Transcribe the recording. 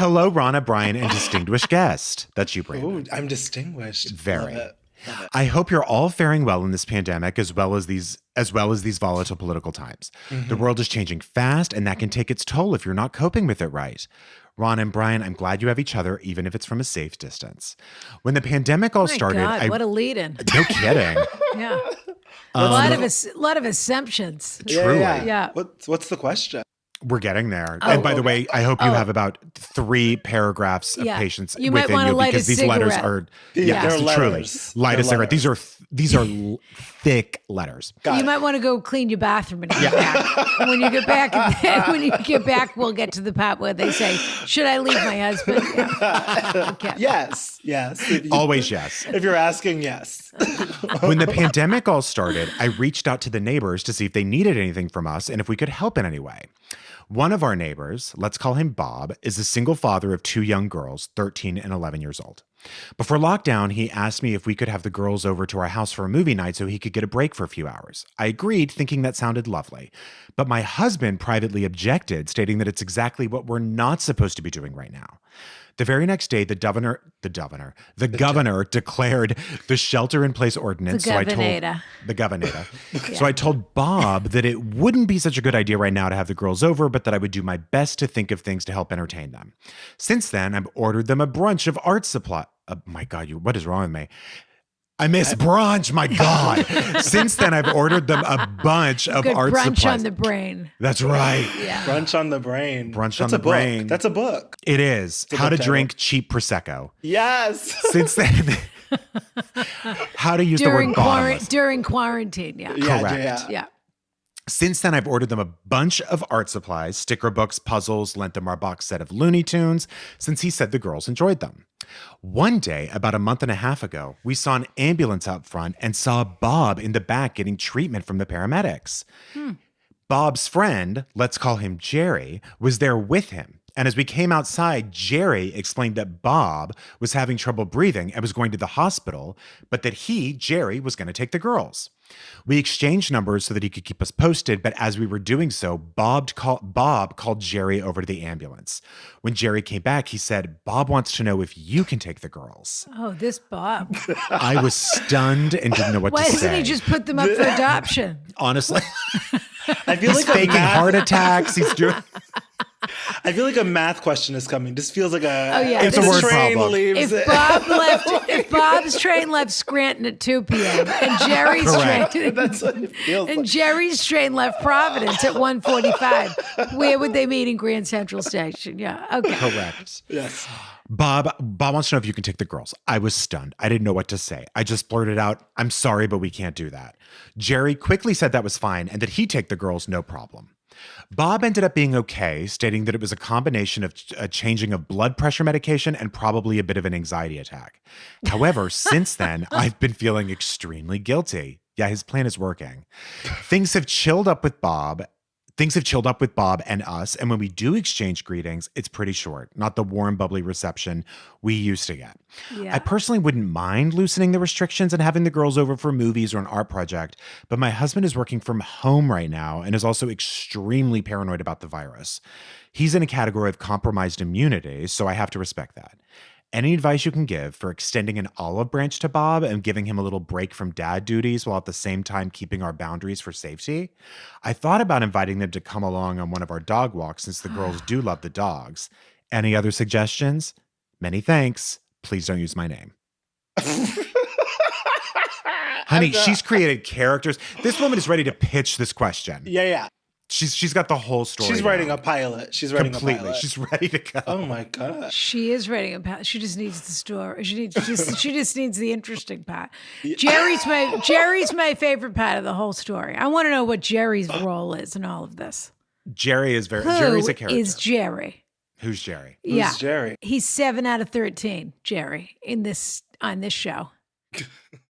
Hello, Rana, Brian, and distinguished guest. That's you, Brandon. Ooh, I'm distinguished. Very. Love it. Love it. I hope you're all faring well in this pandemic as well as these volatile political times. The world is changing fast, and that can take its toll if you're not coping with it right. Ron and Brian, I'm glad you have each other, even if it's from a safe distance. When the pandemic all started, God, what a lead-in! No kidding. Yeah, a lot of assumptions. Truly. Yeah. What's the question? We're getting there. And by the way, I hope you have about 3 paragraphs of patience You might within wanna you light a because these letters cigarette. are They're truly letters. light They're a cigarette. letters. These are thick letters. You might want to go clean your bathroom and get back. When you get back, we'll get to the part where they say, "Should I leave my husband?" Yeah. Okay. Yes. Always yes. If you're asking, yes. When the pandemic all started, I reached out to the neighbors to see if they needed anything from us and if we could help in any way. One of our neighbors, let's call him Bob, is a single father of 2 young girls, 13 and 11 years old. Before lockdown, he asked me if we could have the girls over to our house for a movie night so he could get a break for a few hours. I agreed, thinking that sounded lovely. But my husband privately objected, stating that it's exactly what we're not supposed to be doing right now. The very next day, the governor declared the shelter-in-place ordinance. So I told Bob that it wouldn't be such a good idea right now to have the girls over, but that I would do my best to think of things to help entertain them. Since then, I've ordered them a brunch of art supply. My God, what is wrong with me? I miss brunch, my God. Since then, I've ordered them a bunch of art supplies. Brunch on the brain. That's right. Yeah. Brunch on the brain. That's a brain. That's a book. It is. How to drink cheap Prosecco. Yes. Since then, how to use the word bottomless. During quarantine, yeah. Correct. Yeah. Since then, I've ordered them a bunch of art supplies, sticker books, puzzles, lent them our box set of Looney Tunes, since he said the girls enjoyed them. One day, about a month and a half ago, we saw an ambulance out front and saw Bob in the back getting treatment from the paramedics. Bob's friend, let's call him Jerry, was there with him. And as we came outside, Jerry explained that Bob was having trouble breathing and was going to the hospital, but that Jerry, was going to take the girls. We exchanged numbers so that he could keep us posted, but as we were doing so, Bob called Jerry over to the ambulance. When Jerry came back, he said, "Bob wants to know if you can take the girls." Oh, this Bob. I was stunned and didn't know what to say. Why doesn't he just put them up for adoption? Honestly. I feel He's like faking heart attacks. He's doing... I feel like a math question is coming. This feels like it's a word problem. If Bob's train left Scranton at 2 p.m. and Jerry's train That's what it feels like. Jerry's train left Providence at 1:45, where would they meet in Grand Central Station? Yeah. Okay. Correct. Yes. Bob wants to know if you can take the girls. I was stunned. I didn't know what to say. I just blurted out, "I'm sorry, but we can't do that." Jerry quickly said that was fine and that he'd take the girls, no problem. Bob ended up being okay, stating that it was a combination of a changing of blood pressure medication and probably a bit of an anxiety attack. However, since then, I've been feeling extremely guilty. Yeah, his plan is working. Things have chilled up with Bob and us, and when we do exchange greetings, it's pretty short, not the warm, bubbly reception we used to get. Yeah. I personally wouldn't mind loosening the restrictions and having the girls over for movies or an art project, but my husband is working from home right now and is also extremely paranoid about the virus. He's in a category of compromised immunity, so I have to respect that. Any advice you can give for extending an olive branch to Bob and giving him a little break from dad duties while at the same time keeping our boundaries for safety? I thought about inviting them to come along on one of our dog walks since the girls do love the dogs. Any other suggestions? Many thanks. Please don't use my name. Honey, she's created characters. This woman is ready to pitch this question. Yeah. She's got the whole story. She's writing a pilot. She's ready to go. Oh my God. She is writing a pilot. She just needs the story. She just needs the interesting part. Jerry's my favorite part of the whole story. I want to know what Jerry's role is in all of this. Jerry's a character. Who is Jerry? Who's Jerry? Who's Jerry? He's 7 out of 13, Jerry, on this show.